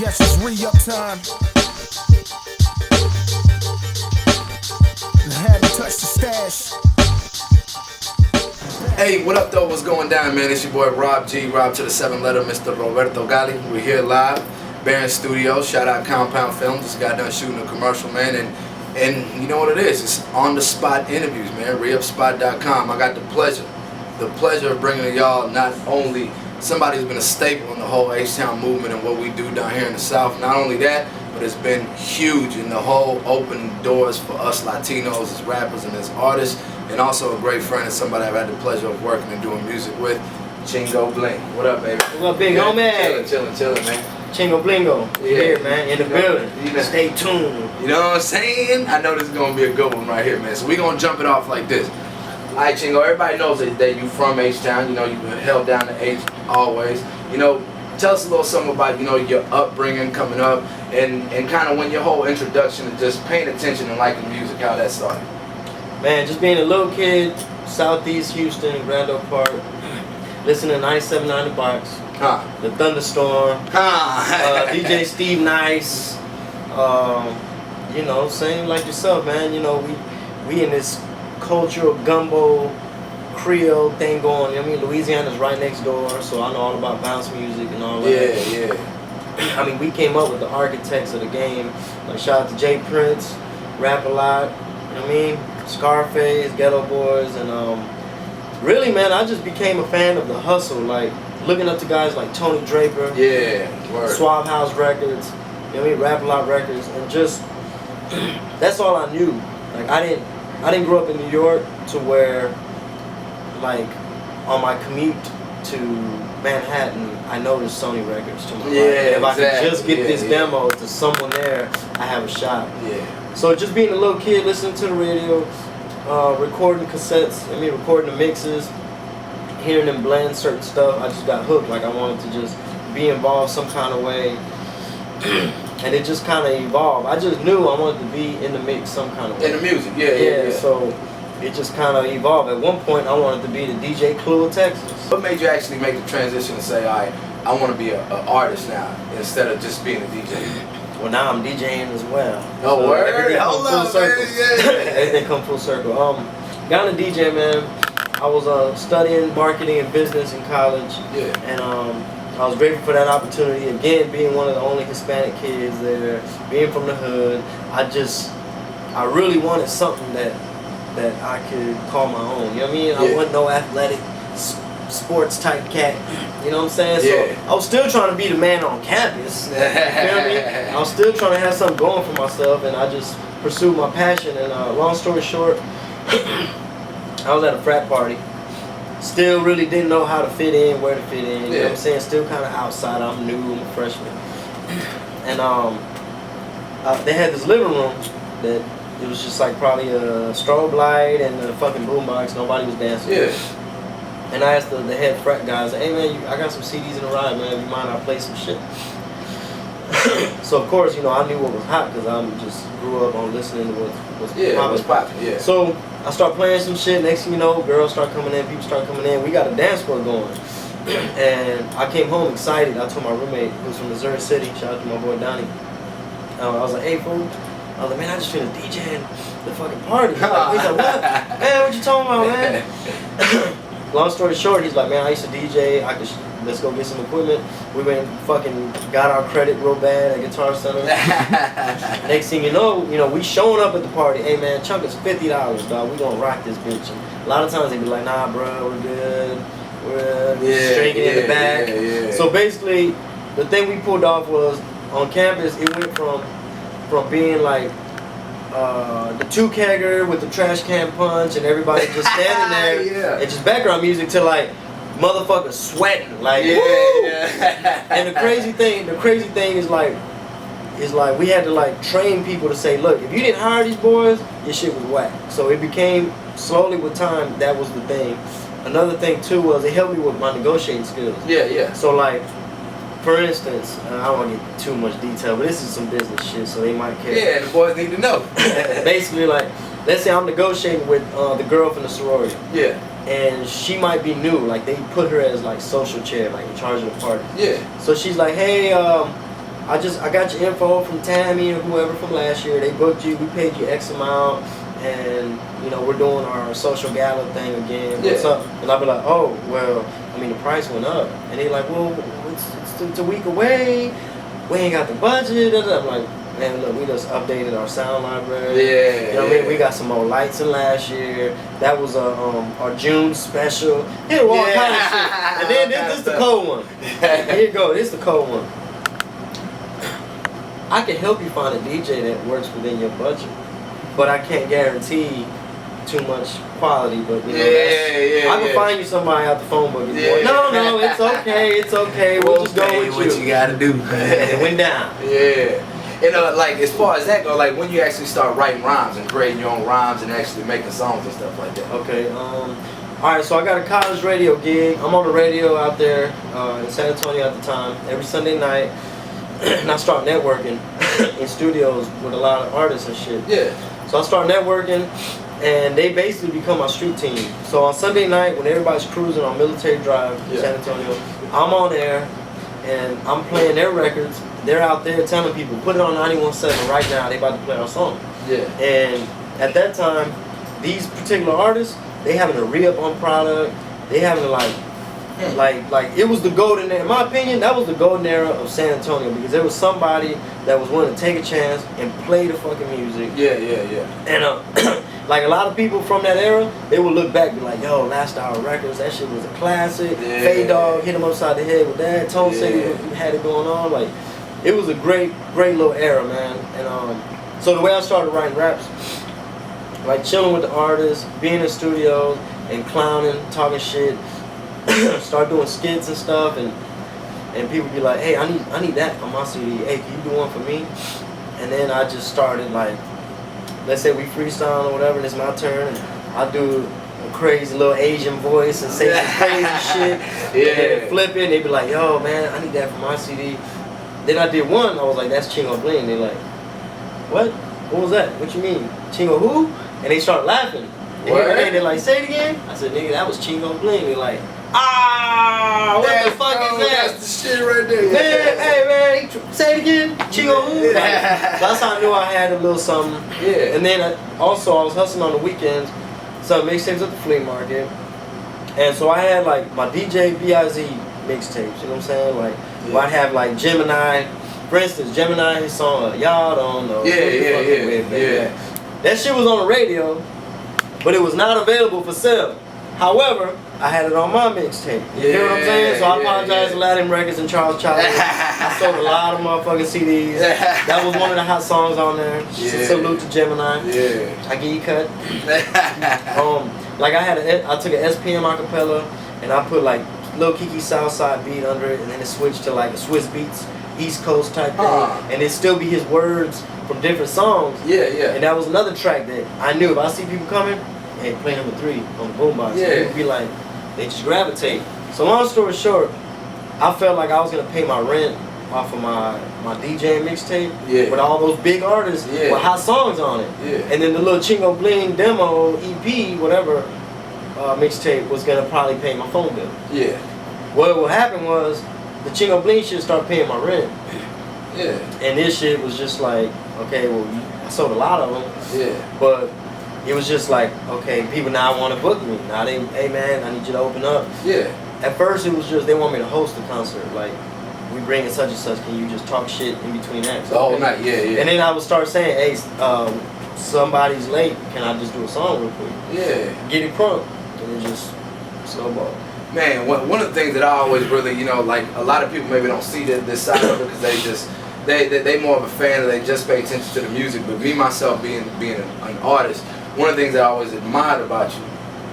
Guess it's re-up time. Had to touch the stash. Hey, what up though? What's going down, man? It's your boy Rob G, Rob to the 7-letter, Mr. Roberto Gali. We're here live, Barron Studios. Shout out Compound Films. Just got done shooting a commercial, man, and you know what it is? It's on the spot interviews, man. Reupspot.com. I got the pleasure of bringing to y'all not only somebody who's been a staple in the whole H-Town movement and what we do down here in the South. Not only that, but it's been huge in the whole opening doors for us Latinos as rappers and as artists, and also a great friend and somebody I've had the pleasure of working and doing music with, Chingo Bling. What up, baby? What up, big homie? Chillin', man. Chingo Blingo. Yeah. Here, man, in the building. Stay tuned. You know what I'm saying? I know this is gonna be a good one right here, man. So we gonna jump it off like this. Alright, Chingo, everybody knows that you from H-Town. You know, you've been held down to H always. You know, tell us a little something about, you know, your upbringing coming up and kind of when your whole introduction to just paying attention and liking music, how that started. Man, just being a little kid, Southeast Houston, Grand Oak Park, listening to 97.9 The Box, The Thunderstorm, DJ Steve Nice, you know, same like yourself, man. You know, we in this cultural gumbo Creole thing going. I mean, Louisiana's right next door, so I know all about bounce music and all that. Yeah. I mean, we came up with the architects of the game. Like, shout out to Jay Prince, Rap a Lot, you know what I mean? Scarface, Ghetto Boys, and really, man, I just became a fan of the hustle. Like, looking up to guys like Tony Draper, Suave House Records, you know what I mean? Rap a Lot Records, and just that's all I knew. Like, I didn't grow up in New York to where, like, on my commute to Manhattan, I noticed Sony Records to my right. If I could just get this demo to someone there, I have a shot. Yeah. So just being a little kid, listening to the radio, recording cassettes, recording the mixes, hearing them blend certain stuff, I just got hooked. Like, I wanted to just be involved some kind of way. And it just kind of evolved. I just knew I wanted to be in the mix some kind of way. In the music, yeah. So it just kind of evolved. At one point, I wanted to be the DJ Clue of Texas. What made you actually make the transition and say, all right, I want to be an artist now instead of just being a DJ? Well, now I'm DJing as well. Oh, so word? Everything Hold come full up, circle. man. Everything come full circle. Got into DJ, man. I was studying marketing and business in college. Yeah. And I was grateful for that opportunity. Again, being one of the only Hispanic kids there, being from the hood, I really wanted something that I could call my own. You know what I mean? I wasn't no athletic sports type cat. You know what I'm saying? Yeah. So I was still trying to be the man on campus. You feel me? I was still trying to have something going for myself, and I just pursued my passion. And long story short, I was at a frat party. Still really didn't know how to fit in, where to fit in. You know what I'm saying? Still kind of outside. I'm new. I'm a freshman. And they had this living room that it was just like probably a strobe light and a fucking boombox. Nobody was dancing. Yeah. And I asked the head frat guys, hey man, I got some CDs in the ride, man. If you mind, I play some shit. So of course, you know, I knew what was hot because I just grew up on listening to what's popping. Yeah. So I start playing some shit. Next thing you know, girls start coming in, people start coming in. We got a dance floor going. And I came home excited. I told my roommate, who's from Missouri City, shout out to my boy Donnie. I was like, hey fool. I was like, man, I just finished DJing the fucking party. He's like, what? Man, what you talking about, man? Long story short, he's like, man, I used to DJ. Let's go get some equipment. We went and fucking got our credit real bad at Guitar Center. Next thing you know, we showing up at the party. Hey man, chunk is $50, dog. We gonna rock this bitch. And a lot of times they be like, nah, bro, we're good. We're drinking in the back. Yeah. So basically, the thing we pulled off was on campus. It went from being like the two-kegger with the trash can punch and everybody just standing there and just background music to like motherfuckers sweating like woo! And the crazy thing is like we had to like train people to say, look, if you didn't hire these boys, your shit was whack. So it became slowly with time that was the thing. Another thing too was it helped me with my negotiating skills. Yeah. So like, for instance, I don't want to get too much detail, but this is some business shit, so they might care. Yeah, the boys need to know. Basically, like, let's say I'm negotiating with the girl from the sorority. Yeah. And she might be new, like they put her as like social chair, like in charge of the party. Yeah. So she's like, hey, I got your info from Tammy or whoever from last year. They booked you. We paid you X amount, and you know we're doing our social gala thing again. What's up? And I'll be like, oh well, I mean the price went up, and they're like, well, it's a week away. We ain't got the budget. I'm like, man, look, we just updated our sound library. Yeah. You know what I mean? We got some more lights than last year. That was our June special. Here, all kind of shit. And then this is the cold one. Here you go. This is the cold one. I can help you find a DJ that works within your budget, but I can't guarantee too much quality. But you know, I can find you somebody out the phone book. No, it's okay. We'll just go with what you gotta do. It went down. Yeah. You know, like as far as that go, like when you actually start writing rhymes and creating your own rhymes and actually making songs and stuff like that. Okay. All right. So I got a college radio gig. I'm on the radio out there in San Antonio at the time every Sunday night. And I start networking in studios with a lot of artists and shit. Yeah. So I start networking, and they basically become my street team. So on Sunday night, when everybody's cruising on Military Drive in San Antonio, I'm on there, and I'm playing their records. They're out there telling people, put it on 91.7 right now. They about to play our song. Yeah. And at that time, these particular artists, they having to re-up on product. They having to like it was the golden era. In my opinion, that was the golden era of San Antonio because there was somebody that was willing to take a chance and play the fucking music. Yeah. And like a lot of people from that era, they would look back and be like, yo, Last Hour Records, that shit was a classic. Yeah. Fade Dog hit him upside the head with that. Tone City had it going on. Like, it was a great little era, man. And so the way I started writing raps, like chilling with the artists, being in studios and clowning, talking shit. Start doing skits and stuff, and people be like, hey, I need that on my CD. Hey, can you do one for me? And then I just started like, let's say we freestyle or whatever, and it's my turn, and I do a crazy little Asian voice and say some crazy shit. And flip it, and they be like, yo, man, I need that for my CD. Then I did one, I was like, that's Chingo Bling. They like, what? What was that? What you mean? Chingo who? And they start laughing. And they're like, say it again? I said, nigga, that was Chingo Bling. They're like, what the fuck is that? That's the shit right there. Man, hey man, say it again. Chingo who? That's how I knew I had a little something. Yeah. And then I was hustling on the weekends, so mixtapes at the flea market. And so I had like my DJ B.I.Z. mixtapes, you know what I'm saying? Like, where I'd have like Gemini, for instance, Gemini, his song, Y'all Don't Know. Yeah. That shit was on the radio, but it was not available for sale. However, I had it on my mixtape. You hear what I'm saying? So I apologize to Latin Records and Charles Charlie. I sold a lot of motherfucking CDs. That was one of the hot songs on there. Salute to Gemini. Yeah. I get you cut. Like I took an SPM acapella and I put like Lil Kiki Southside beat under it, and then it switched to like a Swiss Beats East Coast type thing, and it still be his words from different songs. Yeah. And that was another track that I knew if I see people coming, hey, play number 3 on the boombox. Yeah. People be like, they just gravitate. So long story short, I felt like I was gonna pay my rent off of my DJ mixtape with all those big artists with hot songs on it. Yeah. And then the little Chingo Bling demo, EP, whatever, mixtape was gonna probably pay my phone bill. Yeah. What happened was the Chingo Bling shit started paying my rent. Yeah. And this shit was just like, okay, well, I sold a lot of them. Yeah. But it was just like, okay, people now want to book me. Now they, hey man, I need you to open up. Yeah. At first it was just, they want me to host the concert. Like, we bring in such and such, can you just talk shit in between acts? The whole night, yeah. And then I would start saying, hey, somebody's late, can I just do a song real quick? Yeah. Get it crunk. And it just snowballed. Man, one of the things that I always really, you know, like a lot of people maybe don't see this side of it because they just, they more of a fan and they just pay attention to the music. But me, myself, being an artist, one of the things that I always admired about you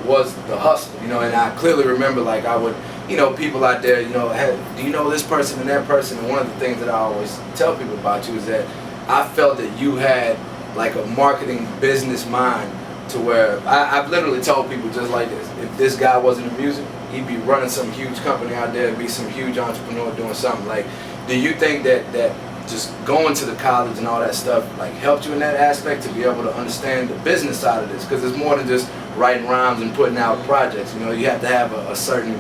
was the hustle, you know, and I clearly remember like I would, you know, people out there, you know, hey, do you know this person and that person? And one of the things that I always tell people about you is that I felt that you had like a marketing business mind to where I've literally told people just like this, if this guy wasn't in music, he'd be running some huge company out there, be some huge entrepreneur doing something. Like, do you think that just going to the college and all that stuff like helped you in that aspect to be able to understand the business side of this? Because it's more than just writing rhymes and putting out projects. You know, you have to have a certain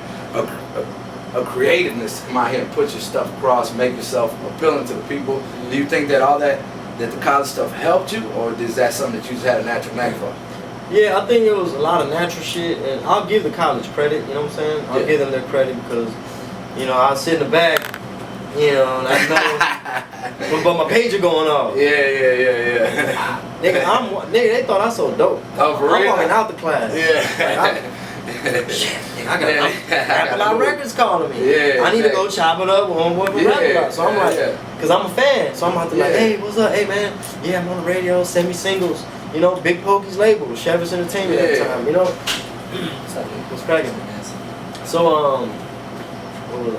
of creativeness to come out here and put your stuff across, make yourself appealing to the people. Do you think that all that the college stuff helped you, or is that something that you just had a natural knack for? Yeah, I think it was a lot of natural shit, and I'll give the college credit, you know what I'm saying? I'll give them their credit because, you know, I sit in the back, you know, and I know, but my pager going off. Yeah. Nigga, they thought I so dope. Oh, for real? I'm walking out the class. Yeah. Shit, nigga, I'm Rap Records calling me. Yeah, I need to go chop it up on what we're rapping about. So I'm like, because I'm a fan, so I'm out there like, hey, what's up? Hey, man, yeah, I'm on the radio, send me singles. You know, Big Pokey's label, Chevis Entertainment at the time, you know? What's cracking? So, what was I?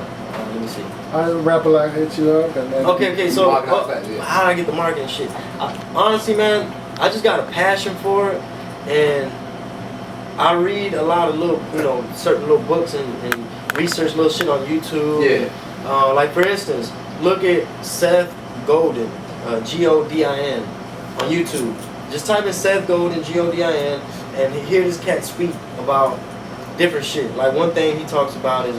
Let me see. I rapper like hit you up and then Okay, so how did I get the marketing shit? Honestly, man, I just got a passion for it, and I read a lot of little, you know, certain little books and research little shit on YouTube. Yeah. Like for instance, look at Seth Godin, Godin, on YouTube. Just type in Seth Godin, Godin, and hear this cat speak about different shit. Like one thing he talks about is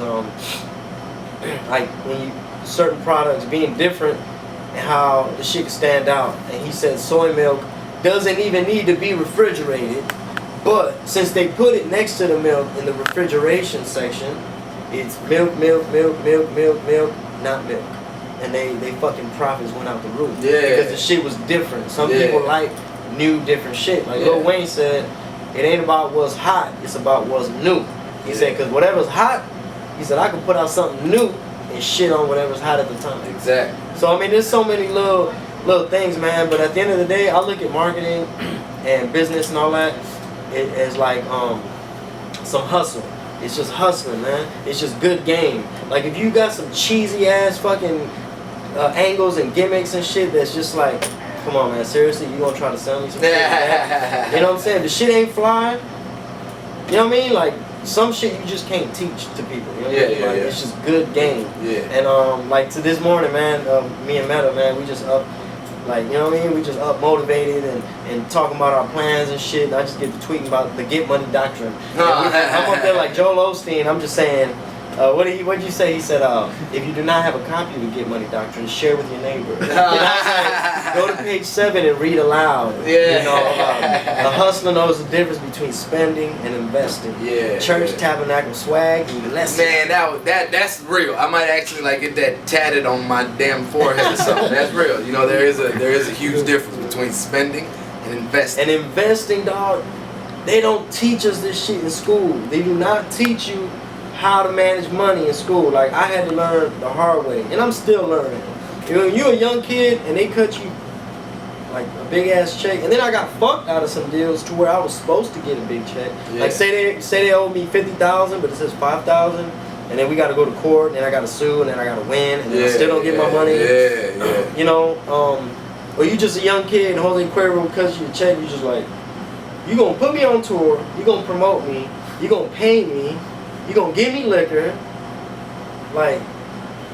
like when you certain products being different and how the shit can stand out. And he said soy milk doesn't even need to be refrigerated, but since they put it next to the milk in the refrigeration section, it's milk, not milk. And they fucking profits went out the roof. Yeah. Because the shit was different. Some people like new different shit. Like Lil Wayne said, it ain't about what's hot, it's about what's new. He said, because whatever's hot, he said, I can put out something new and shit on whatever's hot at the time. Exactly. So, I mean, there's so many little things, man. But at the end of the day, I look at marketing and business and all that as like some hustle. It's just hustling, man. It's just good game. Like, if you got some cheesy ass fucking angles and gimmicks and shit that's just like, come on, man, seriously, you gonna try to sell me some shit? Man? You know what I'm saying? The shit ain't fly. You know what I mean? Like, some shit you just can't teach to people. You know what I mean? Like, it's just good game. Yeah. And like to this morning, man, me and Meta, man, we just up, like, you know what I mean? We just up motivated and talking about our plans and shit. And I just get to tweeting about the get money doctrine. I'm up there like Joel Osteen. I'm just saying, what'd you say? He said, if you do not have a copy of the Get Money Doctrine, share with your neighbor. And I was like, go to page 7 and read aloud. Yeah. You know, a hustler knows the difference between spending and investing. Yeah. Church, tabernacle, swag, and lesson. Man, that's real. I might actually like get that tatted on my damn forehead or something. That's real. You know, there is a huge difference between spending and investing. And investing, dog, they don't teach us this shit in school. They do not teach you how to manage money in school. Like, I had to learn the hard way, and I'm still learning. You know, you're a young kid and they cut you like a big ass check, and then I got fucked out of some deals to where I was supposed to get a big check. Yeah. Like say they owe me $50,000, but it says $5,000, and then we got to go to court, and then I got to sue, and then I got to win, and then I still don't get my money. Yeah. You know, or you just a young kid and Jose Cuervo cuts you a check. You just like, you gonna put me on tour, you gonna promote me, you gonna pay me, you gonna give me liquor, like,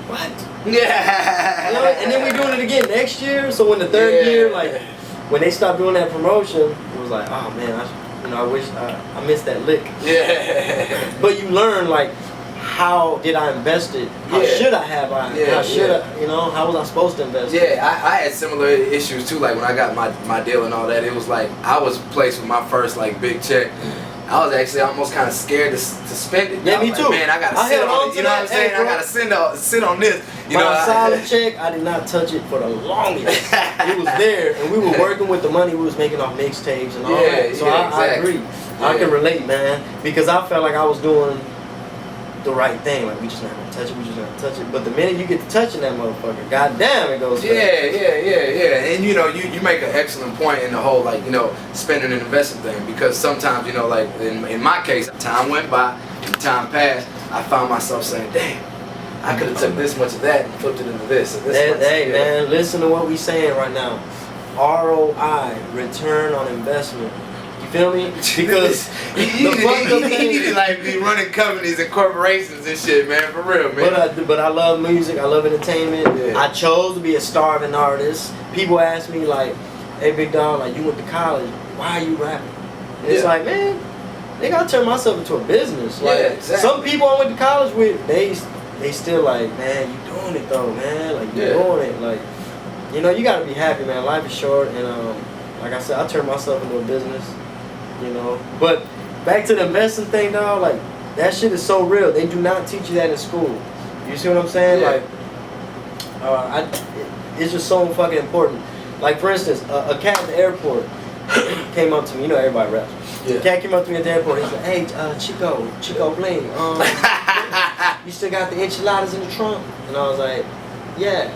what? Yeah. You know, and then we're doing it again next year. So in the third year, like, when they stopped doing that promotion, it was like, oh man, I wish I missed that lick. Yeah. But you learn, like, how did I invest it? How should I have? How should I? You know, how was I supposed to invest it? Yeah, I had similar issues too. Like when I got my deal and all that, it was like I was placed with my first like big check. I was actually almost kind of scared to spend it. Yeah, me like, too. Man, I gotta sit on it. You know what I'm saying? I gotta sit on this. You know, solid check, I did not touch it for the longest. It was there, and we were working with the money we was making off mixtapes and all that. So I agree. I can relate, man, because I felt like I was doing the right thing. Like, we just not gonna touch it. We just not gonna touch it. But the minute you get to touching that motherfucker, goddamn, it goes. Yeah. And you know, you make an excellent point in the whole, like, you know, spending and investing thing, because sometimes, you know, like in my case, time went by and time passed. I found myself saying, damn, I could have took this much of that and flipped it into this. And this Hey, man, listen to what we saying right now. ROI, return on investment. You feel me? Because you need to like be running companies and corporations and shit, man, for real, man. But I love music, I love entertainment. Yeah. I chose to be a starving artist. People ask me like, hey big dog, like, you went to college, why are you rapping? And it's like, man, they gotta turn myself into a business. Like, exactly. Some people I went to college with, they they still like, man, you doing it though, man. Like you Yeah. doing it. Like, you know, you gotta be happy, man. Life is short, and like I said, I turned myself into a business. You know, but back to the investing thing, dog. Like that shit is so real. They do not teach you that in school. You see what I'm saying? Yeah. Like, it's just so fucking important. Like for instance, a cat at the airport came up to me. You know, everybody raps. Yeah. The cat came up to me at the airport. He's like, "Hey, Chingo Bling, you still got the enchiladas in the trunk?" And I was like, "Yeah."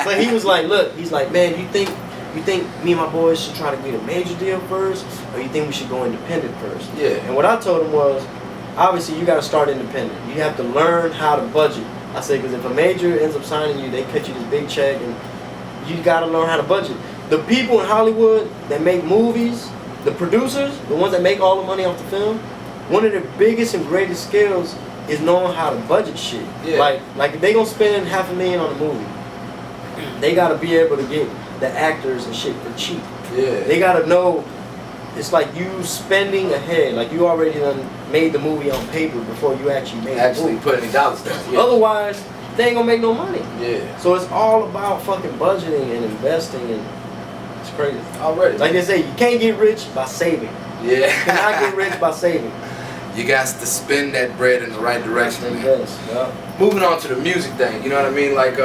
But he was like, "Look," he's like, "Man, you think me and my boys should try to get a major deal first, or you think we should go independent first?" Yeah. And what I told him was, obviously you got to start independent. You have to learn how to budget. I said, because if a major ends up signing you, they cut you this big check, and you got to learn how to budget. The people in Hollywood that make movies, the producers, the ones that make all the money off the film, one of their biggest and greatest skills is knowing how to budget shit. Yeah. Like if they gonna spend $500,000 on a movie, they gotta be able to get the actors and shit for cheap. Yeah. They gotta know. It's like you spending ahead. Like you already done made the movie on paper before you actually made the movie. put any dollars down. Yeah. Otherwise, they ain't gonna make no money. Yeah. So it's all about fucking budgeting and investing, and it's crazy. Already. Like they say, you can't get rich by saving. You cannot get Yeah. rich by saving. You got to spend that bread in the right direction. man. Yes, yeah. Moving on to the music thing, you know what I mean? Like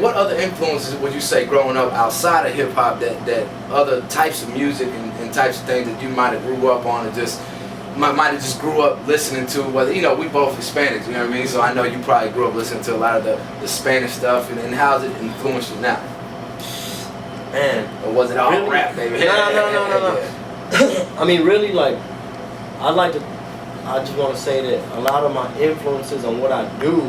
what other influences would you say growing up outside of hip hop that other types of music and types of things that you might have grew up on and just might have just grew up listening to? Whether we both Hispanics, you know what I mean? So I know you probably grew up listening to a lot of the Spanish stuff, and how's it influenced you now? Man, Or was it all really? rap, baby? No. I mean, really, like, I just want to say that a lot of my influences on what I do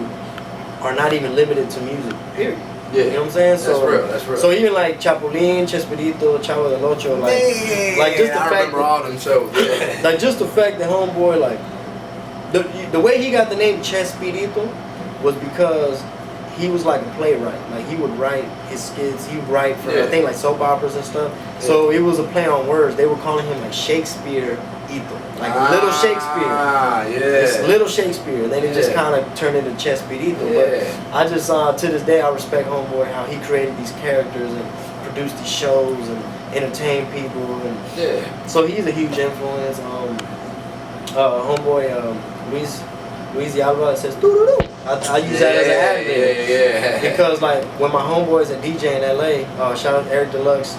are not even limited to music, period. Yeah. You know what I'm saying? That's real, that's real. So even like Chapulín, Chespirito, Chavo del Ocho, like just the I fact remember all them shows. Yeah. like just the fact that homeboy, like the way he got the name Chespirito was because he was like a playwright. Like he would write his skits, he would write for I think like soap operas and stuff. So it was a play on words. They were calling him like Shakespeare Ito, like Little Shakespeare. Ah, yeah. It's Little Shakespeare, and then it just kind of turned into Chespirito. But I just to this day I respect homeboy how he created these characters and produced these shows and entertained people, and so he's a huge influence. Homeboy Luis Alba says doo-doo-doo. I use that as an ad because like when my homeboys at DJ in LA, shout out to Eric Deluxe,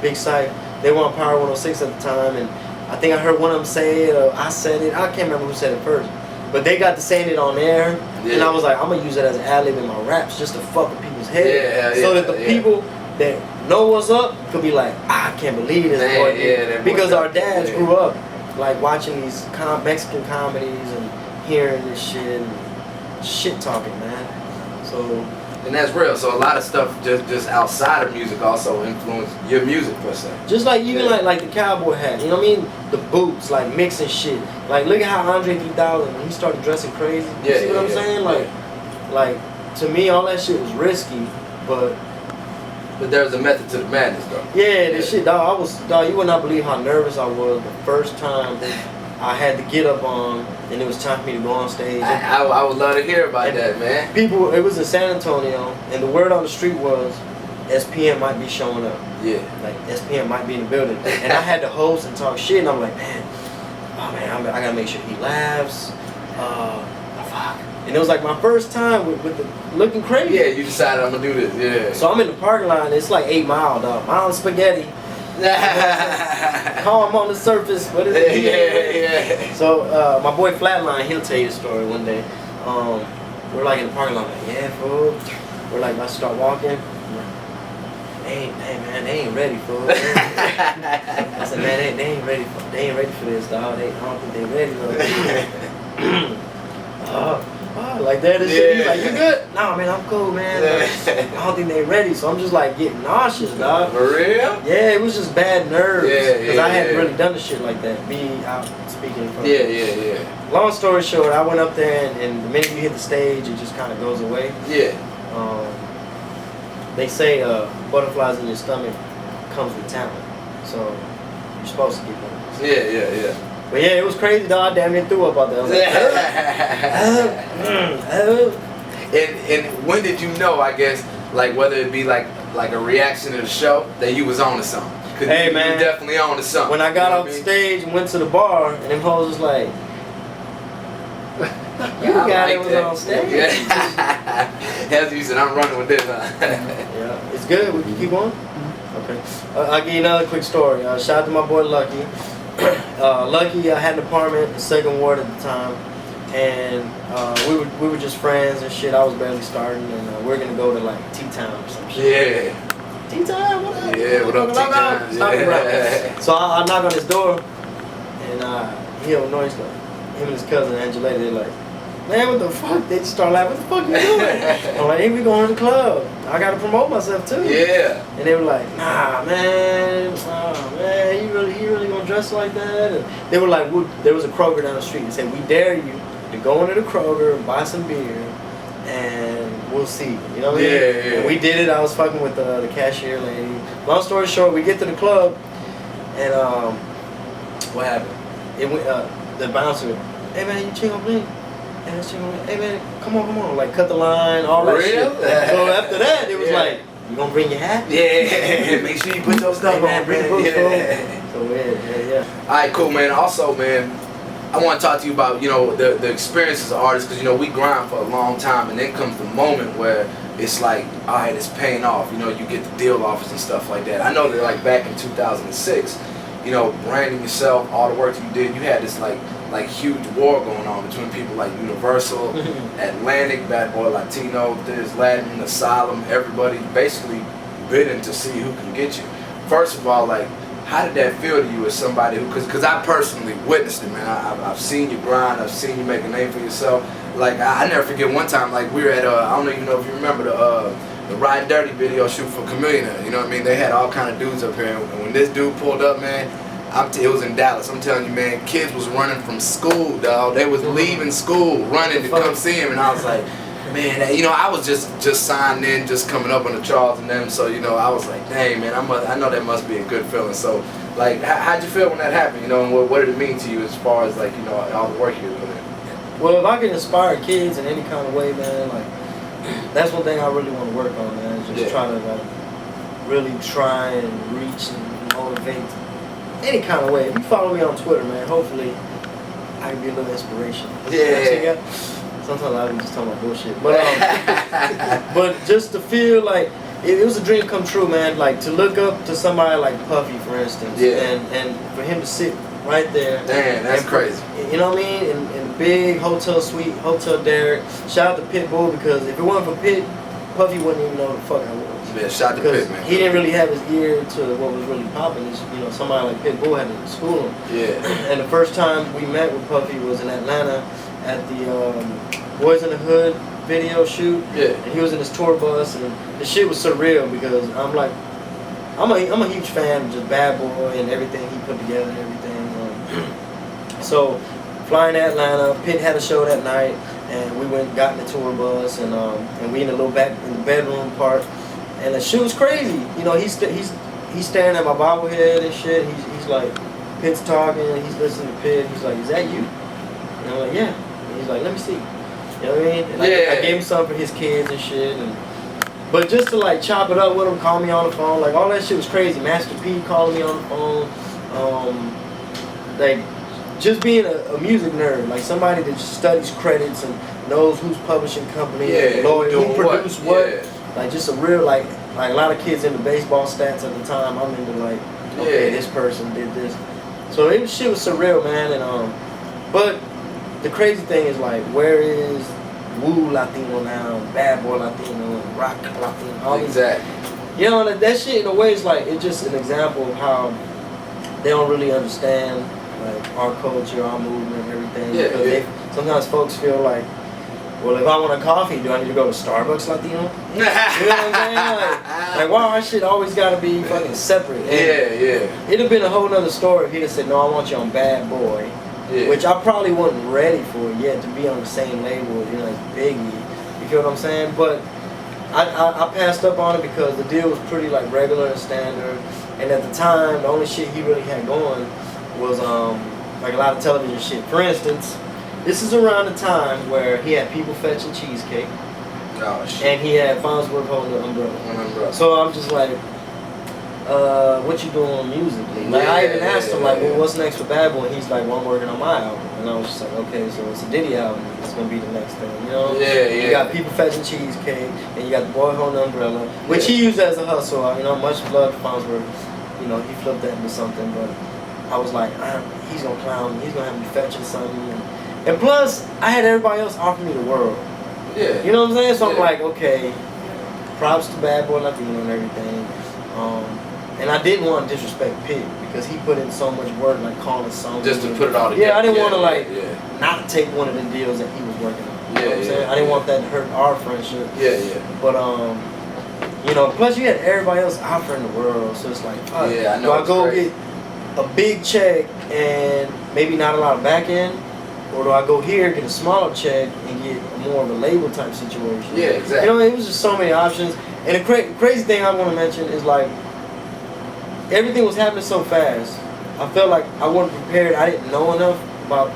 Big Sight, they were on Power 106 at the time, and I think I heard one of them say it, or I said it. I can't remember who said it first, but they got to saying it on air, and I was like, I'm gonna use it as an ad lib in my raps just to fuck with people's heads, so that the people that know what's up could be like, I can't believe this boy, because our dads grew up like watching these Mexican comedies and hearing this shit and shit talking, man. So. And that's real. So a lot of stuff just outside of music also influenced your music per se. Just like even like the cowboy hat, you know what I mean? The boots, like mixing shit. Like look at how Andre 3000 when he started dressing crazy. You see what I'm saying? Like to me all that shit was risky, but there's a method to the madness though. Yeah, this shit, dog. You would not believe how nervous I was the first time I had to get up on, and it was time for me to go on stage. I would love to hear about that, man. People, it was in San Antonio, and the word on the street was SPM might be showing up. Yeah. Like SPM might be in the building, and I had to host and talk shit, and I'm like, man, I gotta make sure he laughs. Fuck. And it was like my first time with the looking crazy. Yeah, you decided I'm gonna do this. Yeah. So I'm in the parking lot, and it's like 8 Mile, dog. Mile of spaghetti. Calm on the surface, but it's yeah. So my boy Flatline, he'll tell you the story one day. We're like in the parking lot, like, yeah, fool. We're like about to start walking. Hey man, they ain't ready, fool. I said, man, they ain't ready for this, dog. I don't think they ready, though. Like that and shit. He's like, you good? Nah, man, I'm cool, man. Like, I don't think they ready, so I'm just like getting nauseous, dog. For real? Yeah, it was just bad nerves. Because I hadn't really done the shit like that. Me out speaking in front of Yeah. Long story short, I went up there, and the minute you hit the stage, it just kind of goes away. Yeah. They say butterflies in your stomach comes with talent, so you're supposed to get those. Yeah. But yeah, it was crazy though. I damn near threw up out there. I was like, And when did you know, I guess, like whether it be like a reaction to the show that you was on to something? Cause hey you man, definitely on to something. when I got off the stage and went to the bar, and them hoes was like, "You got it was on stage." Yeah. As you said, I'm running with this. Huh? Yeah, it's good. We can keep going. Okay. I'll give you another quick story. Shout out to my boy Lucky. Lucky, I had an apartment in the second ward at the time, and we were just friends and shit. I was barely starting, and we were gonna go to like T-Town or some shit. Yeah. T-Town, what up? Yeah, what up, T-Town? Yeah. So I knock on his door, and he don't know. He's like, him and his cousin Angela, they're like, "Man, what the fuck?" They just start laughing. What the fuck you doing? I'm like, "Hey, we going to the club. I gotta promote myself too." Yeah. And they were like, "Nah, man, he really gonna dress like that?" And they were like, there was a Kroger down the street. They said, "We dare you to go into the Kroger and buy some beer, and we'll see." You know what I mean? Yeah. And we did it. I was fucking with the cashier lady. Long story short, we get to the club, and what happened? It went. The bouncer, "Hey man, you Chingo Bling?" And that's Chingo Bling. "Hey man, come on," like cut the line, all that shit. So after that, it was like, "You gonna bring your hat?" Yeah. Make sure you put your stuff Hey, man, on, bring man. the books, bro. Yeah. So yeah. All right, cool, man. Also, man, I want to talk to you about, the experience as an artist, because, we grind for a long time, and then comes the moment where it's like, all right, it's paying off. You get the deal offers and stuff like that. I know that, like, back in 2006, branding yourself, all the work that you did, you had this, like huge war going on between people like Universal, Atlantic, Bad Boy Latino, This Latin, Asylum, everybody basically bidding to see who can get you. First of all, like, how did that feel to you as somebody who, because I personally witnessed it, man. I've seen you grind, I've seen you make a name for yourself. Like, I never forget one time, like, we were at, I don't even know if you remember the Ride Dirty video shoot for Chameleon, you know what I mean? They had all kind of dudes up here, and when this dude pulled up, man, it was in Dallas. I'm telling you, man, kids was running from school, dog. They was leaving school, running to come see him, and I was like, man, I was just signed in, just coming up on the Charles and them, so, I was like, dang, man, I know that must be a good feeling. So, like, how'd you feel when that happened, and what did it mean to you as far as, like, all the work you were doing? Well, if I can inspire kids in any kind of way, man, like, that's one thing I really want to work on, man, is just try to, like, really try and reach and motivate any kind of way. If you follow me on Twitter, man, hopefully I can be a little inspiration. Yeah. Sometimes I be just talking about bullshit. But but just to feel like it was a dream come true, man. Like to look up to somebody like Puffy, for instance, and for him to sit right there. Damn, that's crazy. You know what I mean? In the big hotel suite, Hotel Derek. Shout out to Pitbull, because if it wasn't for Puffy wouldn't even know the fuck I was. Yeah, shout out to Pit, man. He didn't really have his ear to what was really popping. Somebody like Pitbull had to school him. Yeah. And the first time we met with Puffy was in Atlanta at the Boys in the Hood video shoot. Yeah. And he was in his tour bus, and the shit was surreal because I'm a huge fan of just Bad Boy and everything he put together and everything. So flying to Atlanta, Pitt had a show that night, and we got in the tour bus, and we in the little back in the bedroom part, and the shit was crazy. He's staring at my bobblehead and shit. He's like, Pitt's talking, he's listening to Pitt. He's like, "Is that you?" And I'm like, "Yeah." And he's like, "Let me see." You know what I mean? And I gave him something for his kids and shit. But just to like chop it up with him, call me on the phone, like all that shit was crazy. Master P calling me on the phone. Like just being a music nerd, like somebody that just studies credits and knows who's publishing company, who produced what. Yeah. Like just a real like a lot of kids into baseball stats at the time. I'm into like, okay, this person did this. So shit was surreal, man. And but the crazy thing is like, where is Woo Latino now, Bad Boy Latino, and Rock Latino? All exactly. That shit in a way is like, it's just an example of how they don't really understand like our culture, our movement, everything. Yeah, because sometimes folks feel like, well, if I want a coffee, do I need to go to Starbucks Latino? You know what I'm saying? Like wow, our shit always got to be fucking separate. And it'd have been a whole nother story if he'd have said, "No, I want you on Bad Boy," which I probably wasn't ready for yet, to be on the same label, as Biggie. You feel what I'm saying? But I passed up on it because the deal was pretty like regular and standard. And at the time, the only shit he really had going was like a lot of television shit. For instance, this is around the time where he had people fetching cheesecake. Oh shit. And he had Farnsworth holding the umbrella. So I'm just like, what you doing musically? Like I even asked him like, well, what's next for Bad Boy? And he's like, well, I'm working on my album. And I was just like, okay, so it's a Diddy album. It's gonna be the next thing, you know? You got people fetching cheesecake, and you got the boy holding the umbrella, which he used as a hustle. You know, much love to Farnsworth. You know, he flipped that into something, but I was like, he's gonna clown me. He's gonna have me fetching something. And plus, I had everybody else offer me the world. Yeah. You know what I'm saying? So I'm like, okay, props to Bad Boy Latino and everything. And I didn't want to disrespect Pig because he put in so much work, like calling songs. Just to put it all together. Yeah, I didn't want to not take one of the deals that he was working on. You know what I'm saying? I didn't want that to hurt our friendship. But you know, plus you had everybody else offering the world, so it's like, I know. Do I go get a big check and maybe not a lot of back end? Or do I go here, get a smaller check, and get more of a label type situation? Yeah, exactly. You know, it was just so many options. And the crazy thing I want to mention is like, everything was happening so fast. I felt like I wasn't prepared. I didn't know enough about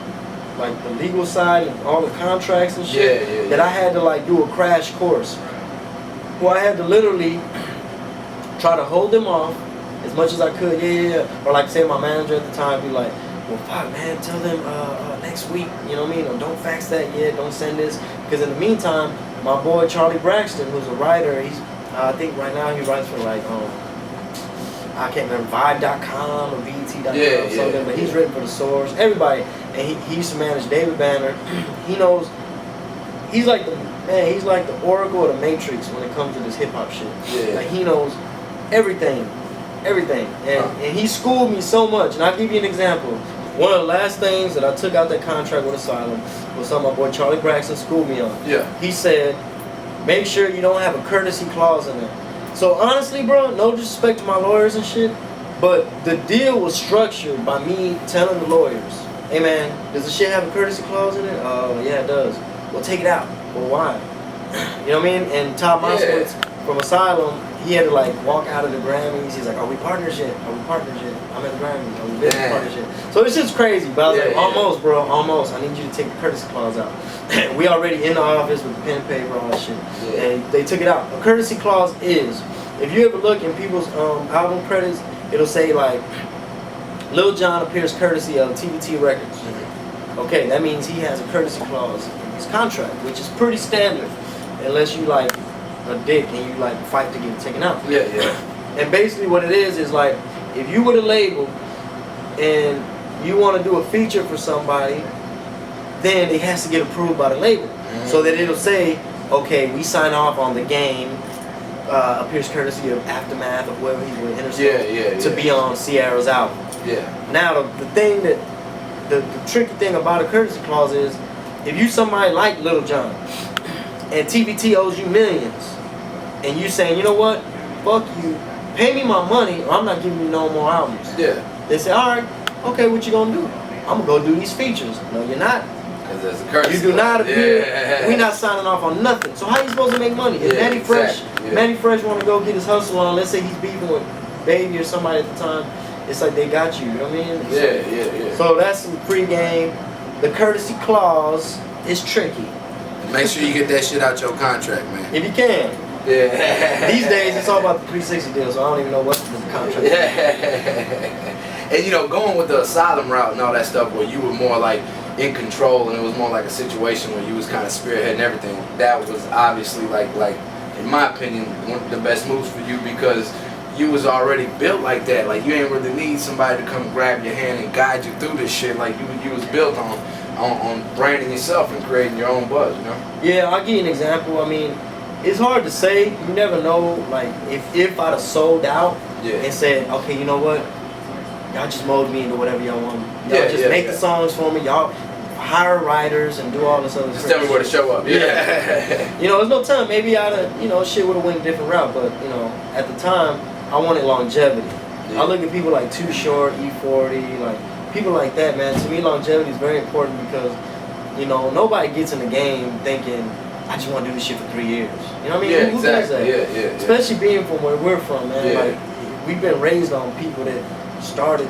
like the legal side and all the contracts and shit that I had to like do a crash course. Where I had to literally try to hold them off as much as I could. Or like say my manager at the time be like, well, fuck, man, tell them next week, you know what I mean? Or don't fax that yet, don't send this. Because in the meantime, my boy Charlie Braxton, who's a writer, he's, I think right now he writes for like, I can't remember, Vibe.com or BET.com or something, but he's written for The Source, everybody. And he used to manage David Banner. He knows, he's like the Oracle or the Matrix when it comes to this hip hop shit. Like he knows everything. And he schooled me so much. And I'll give you an example. One of the last things that I took out that contract with Asylum was something my boy Charlie Braxton schooled me on. He said, make sure you don't have a courtesy clause in there. So honestly, bro, no disrespect to my lawyers and shit, but the deal was structured by me telling the lawyers, hey man, does the shit have a courtesy clause in it? Yeah, it does. Well, take it out. Well, why? You know what I mean? And Todd Moskowitz from Asylum, he had to like walk out of the Grammys. He's like, are we partners yet? Are we partners yet? I'm at the Grammys. Are we business partners yet? So it's just crazy. But I was like, almost, bro, almost. I need you to take the courtesy clause out. We already in the office with the pen and paper, all that shit. And they took it out. A courtesy clause is, if you ever look in people's album credits, it'll say like, Lil Jon appears courtesy of TBT Records. Okay, that means he has a courtesy clause in his contract, which is pretty standard, unless you like a dick and you like fight to get it taken out. And basically what it is like, if you were the label and you want to do a feature for somebody, then it has to get approved by the label. So that it'll say, okay, we sign off on the game, appears courtesy of Aftermath or whoever he's with Interscope to be on Sierra's album. Now the thing that the tricky thing about a courtesy clause is, if you somebody like Lil Jon and TBT owes you millions, and you saying, you know what, fuck you, pay me my money or I'm not giving you no more albums. They say, alright, okay, what you gonna do? I'm gonna go do these features. No, you're not. There's a courtesy. You do not appear. We not signing off on nothing. So how you supposed to make money? If Manny Fresh want to go get his hustle on, let's say he's beefing with Baby or somebody at the time, it's like they got you. You know what I mean? So that's some free game. The courtesy clause is tricky. Make sure you get that shit out your contract, man. If you can. These days it's all about the 360 deal, so I don't even know what's the contract. And you know, going with the Asylum route and all that stuff, where you were more like in control and it was more like a situation where you was kind of spearheading everything, that was obviously like in my opinion one of the best moves for you, because you was already built like that. Like you ain't really need somebody to come grab your hand and guide you through this shit. Like you was built on branding yourself and creating your own buzz, you know? Yeah, I'll give you an example. I mean, it's hard to say. You never know. Like if I'd have sold out and said, okay, you know what, y'all just mold me into whatever y'all want. Y'all just make the songs for me. Y'all hire writers and do all this other just tell me where to show up. You know, there's no time. Maybe I'd have, you know, shit would have went a different route. But, you know, at the time, I wanted longevity. I look at people like Too Short, E40, like people like that, man. To me, longevity is very important because, you know, nobody gets in the game thinking, I just want to do this shit for 3 years. You know what I mean? Who does that? Especially being from where we're from, man. Like, we've been raised on people that started,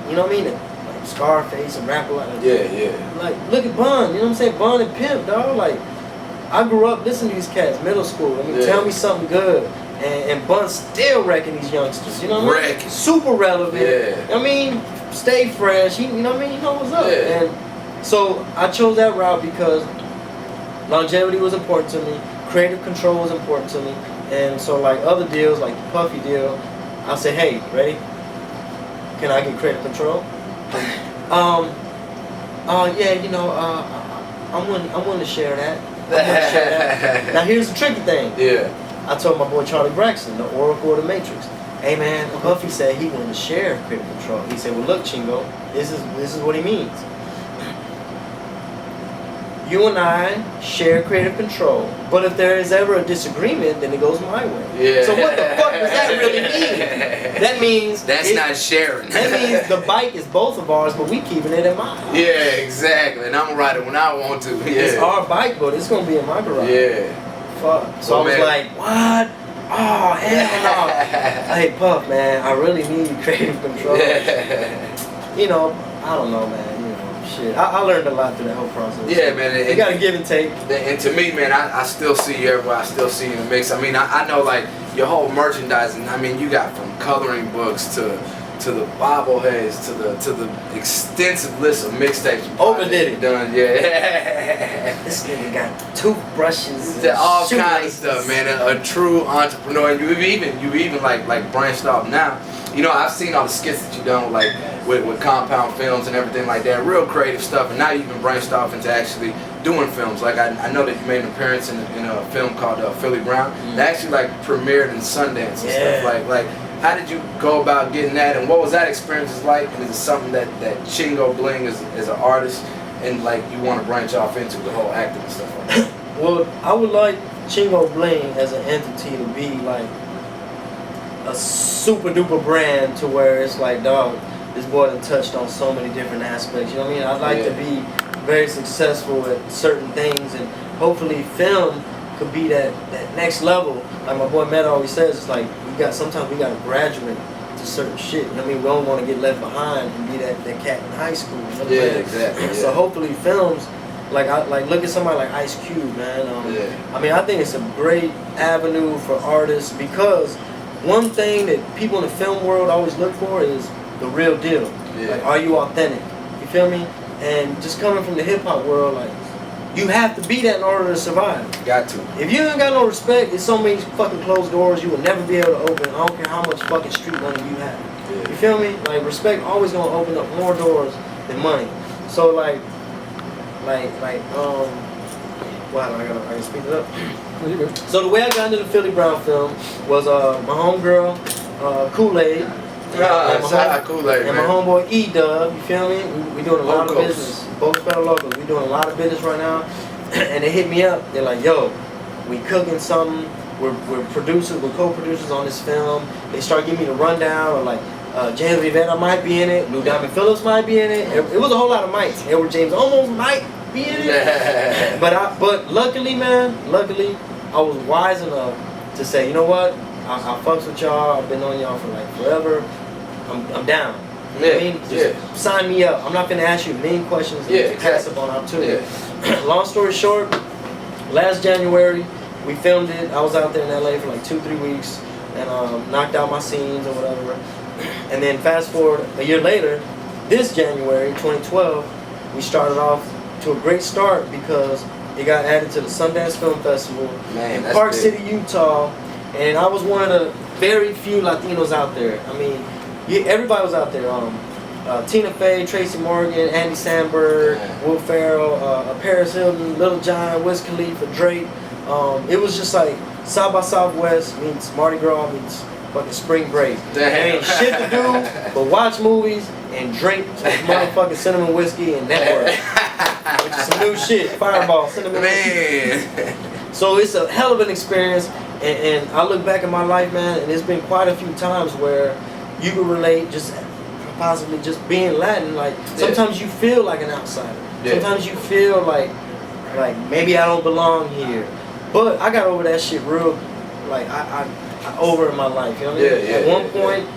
you know what I mean, at like Scarface and rapper like Yeah. Like, look at Bun, you know what I'm saying? Bun and Pimp, dog. Like, I grew up listening to these cats, middle school. I mean, tell me something good. And Bun's still wrecking these youngsters, you know what I mean? Super relevant. Yeah. I mean, stay fresh, you know what I mean? You know what's up. Yeah. And so I chose that route because longevity was important to me, creative control was important to me. And so like other deals, like the Puffy deal, I say, hey, ready? Can I get creative control? Yeah, you know, I'm willing to share that. Now here's the tricky thing. Yeah. I told my boy Charlie Braxton, the Oracle of the Matrix. Hey man, Puffy said he wanted to share creative control. He said, well look, Chingo, this is what he means. You and I share creative control, but if there is ever a disagreement, then it goes my way. Yeah. So what the fuck does that really mean? That means that's not sharing. That means the bike is both of ours, but we keeping it in my house. Yeah, exactly. And I'm gonna ride it when I want to. Yeah. It's our bike, but it's gonna be in my garage. Yeah. Fuck. So I was like, what? Oh hell no. Hey Puff, man, I really need creative control. Yeah. You know, I don't know, man. Shit, I learned a lot through that whole process. Yeah, man. You gotta give and take. And to me, man, I still see you everywhere. I still see you in the mix. I mean, I know like your whole merchandising. I mean, you got from coloring books to the bobbleheads to the extensive list of mixtapes. Overdid it. Done, yeah. This nigga got toothbrushes, all kinds of stuff, man. A true entrepreneur. And you even like branched off now. You know, I've seen all the skits that you done with Compound Films and everything like that. Real creative stuff. And now you've been branched off into actually doing films. Like I know that you made an appearance in a film called Philly Brown. That actually like premiered in Sundance and stuff. Like how did you go about getting that, and what was that experience like? And is it something that Chingo Bling is an artist and like you want to branch off into the whole acting and stuff like that? Well, I would like Chingo Bling as an entity to be like a super duper brand to where it's like, dog, this boy done touched on so many different aspects. You know what I mean? I'd like to be very successful at certain things, and hopefully film could be that next level. Like my boy Matt always says, it's like sometimes we gotta graduate to certain shit. You know what I mean? We don't want to get left behind and be that cat in high school. You know what exactly. Yeah. So hopefully films, like look at somebody like Ice Cube, man. I mean, I think it's a great avenue for artists, because one thing that people in the film world always look for is the real deal. Like, are you authentic? You feel me? And just coming from the hip hop world, like, you have to be that in order to survive. Got to. If you ain't got no respect, there's so many fucking closed doors you will never be able to open. I don't care how much fucking street money you have. You feel me? Like, respect always gonna open up more doors than money. So like, wow, I gotta speed it up. So the way I got into the Philly Brown film was my homegirl, Kool-Aid. Kool-Aid, and my homeboy E-Dub, you feel me? We doing a lot of business. Both fellow locals. We doing a lot of business right now. And they hit me up. They're like, yo, we cooking something. We're producers, we're co-producers on this film. They start giving me the rundown of like, James Rivera might be in it, Lou Diamond Phillips might be in it. It was a whole lot of mics. Edward James almost might be in it. But luckily, man, I was wise enough to say, you know what? I fucks with y'all. I've been on y'all for like forever. I'm down. You know what I mean? Just sign me up. I'm not gonna ask you a million questions to pass up on opportunity. Long story short, last January we filmed it. I was out there in LA for like 2-3 weeks and knocked out my scenes or whatever. And then fast forward a year later, this January 2012, we started off to a great start because it got added to the Sundance Film Festival in Park City, Utah. And I was one of the very few Latinos out there. I mean, everybody was out there. Tina Fey, Tracy Morgan, Andy Samberg, Will Ferrell, Paris Hilton, Lil Jon, Wiz Khalifa, Drake. It was just like South by Southwest meets Mardi Gras meets fucking spring break. There ain't shit to do but watch movies and drink some motherfucking cinnamon whiskey and network. Which is some new shit. Fireball, cinnamon whiskey. So it's a hell of an experience. And I look back at my life, man, and there's been quite a few times where you can relate, just possibly just being Latin. Like sometimes you feel like an outsider. Sometimes you feel like maybe I don't belong here. But I got over that shit real, like I over in my life. You know what I mean? At one point,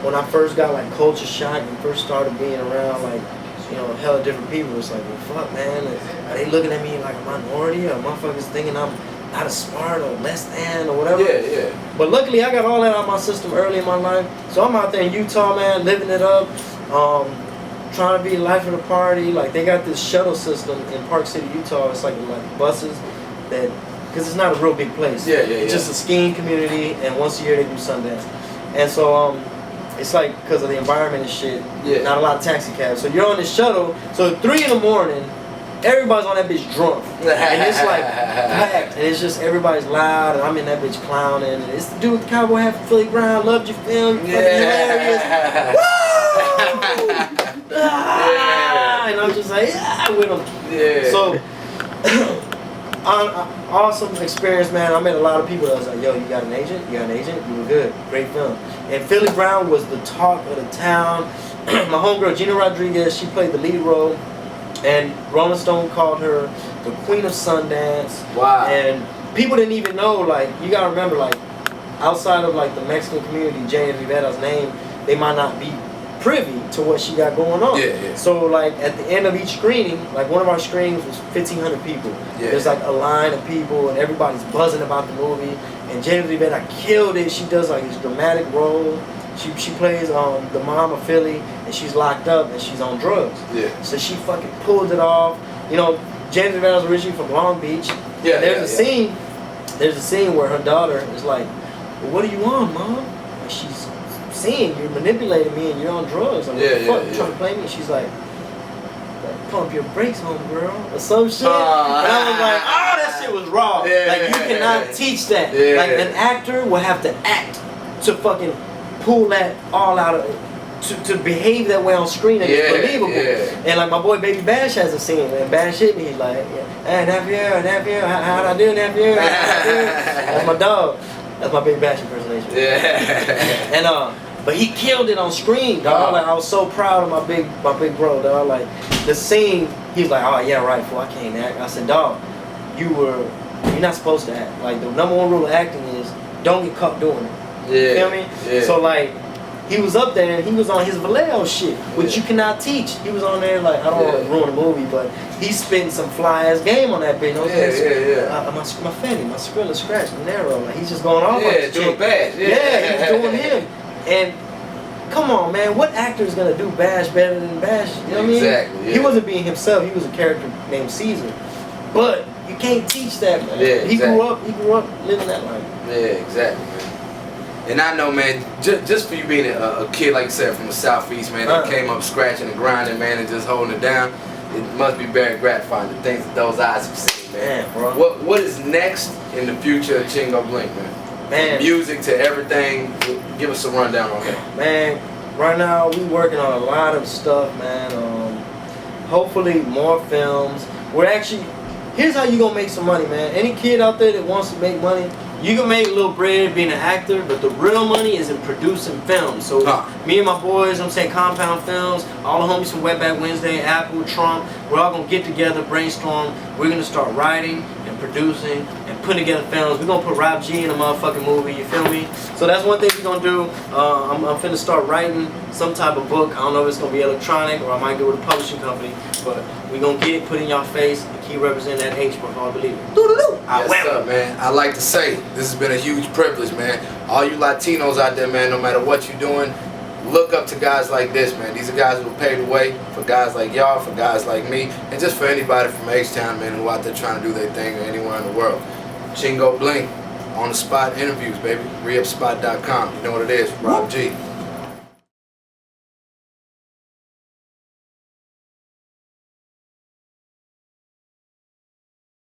when I first got like culture shock and first started being around like, you know, hella different people, it's like, well, fuck, man, are they looking at me like a minority, or motherfuckers thinking I'm not as smart or less than or whatever? Yeah, yeah. But luckily, I got all that out of my system early in my life. So I'm out there in Utah, man, living it up, trying to be the life of the party. Like, they got this shuttle system in Park City, Utah. It's like buses that, because it's not a real big place. Yeah, yeah, It's just a skiing community, and once a year they do Sundance. And so, it's like, because of the environment and shit, not a lot of taxi cabs. So you're on this shuttle, so at 3 in the morning, everybody's on that bitch drunk. And it's like packed, and it's just everybody's loud, and I'm in that bitch clowning. And it's the dude with the cowboy hat from Philly Brown, loved your film, you fucking hilarious. Woo! And I'm just like, yeah, with him. Yeah. So, awesome experience, man. I met a lot of people that was like, yo, you got an agent? You got an agent? You were good. Great film. And Philly Brown was the talk of the town. My homegirl, Gina Rodriguez, she played the lead role. And Rolling Stone called her the Queen of Sundance. Wow. And people didn't even know, like, you gotta remember, like, outside of, like, the Mexican community, Jenny Rivera's name, they might not be privy to what she got going on. Yeah, yeah. So, like, at the end of each screening, like, one of our screenings was 1,500 people. Yeah. There's, like, a line of people, and everybody's buzzing about the movie. And Jenny Rivera killed it. She does, like, this dramatic role. She plays the mom of Philly, and she's locked up, and she's on drugs. Yeah. So she fucking pulled it off. You know, Jenny Rivera was originally from Long Beach. Yeah, There's a scene where her daughter is like, well, what are you on, Mom? And she's saying, you're manipulating me and you're on drugs. Like, what the fuck, you trying to play me? And she's like, pump your brakes, homegirl, or some shit. And I was like, oh, that shit was raw. Yeah. Like, you cannot teach that. Yeah. Like, an actor will have to act to fucking pull that all out of it. To behave that way on screen, and it's believable. Yeah. And like my boy Baby Bash has a scene, and Bash hit me, he's like, hey, nephew, how'd I do, nephew? That's my dog. That's my Baby Bash impersonation. Yeah. And but he killed it on screen, dog. Like, I was so proud of my big bro, dog. Like, the scene, he was like, oh yeah, right, fool, I can't act. I said, dog, you're not supposed to act. Like, the #1 rule of acting is don't get caught doing it. Yeah. You feel me? Yeah. So like, he was up there and he was on his Vallejo shit, which you cannot teach. He was on there like, I don't want to ruin the movie, but he's spitting some fly ass game on that bitch. My Fanny, my Skrilla scratch, narrow. Like, he's just going off. Yeah, doing bad. Yeah, he was doing him. And come on, man, what actor is gonna do Bash better than Bash? You know what I mean? Exactly. Yeah. He wasn't being himself. He was a character named Caesar. But you can't teach that, man. Yeah, He grew up living that life. Yeah, exactly, man. And I know, man, just for you being a kid, like you said, from the Southeast, man, that came up scratching and grinding, man, and just holding it down, it must be very gratifying, the things that those eyes have seen, man. Bro. What is next in the future of Chingo Bling, man? Man. Music to everything, give us a rundown on that. Man, right now we working on a lot of stuff, man. Hopefully more films. We're actually, here's how you gonna make some money, man. Any kid out there that wants to make money, you can make a little bread being an actor, but the real money is in producing films. So me and my boys, I'm saying Compound Films, all the homies from Wetback Wednesday, Apple, Trump, we're all gonna get together, brainstorm. We're gonna start writing and producing and putting together films. We're gonna put Rob G in a motherfucking movie, you feel me? So that's one thing we're gonna do. I'm finna start writing some type of book. I don't know if it's gonna be electronic or I might go with a publishing company, but we're gonna get it put in your face and keep representing that H before I believe it. Yes, sir, man. I like to say, this has been a huge privilege, man. All you Latinos out there, man, no matter what you're doing, look up to guys like this, man. These are guys who paved the way for guys like y'all, for guys like me, and just for anybody from H-Town, man, who out there trying to do their thing or anywhere in the world. Chingo Bling, on the spot interviews, baby. Reupspot.com. You know what it is. Rob G.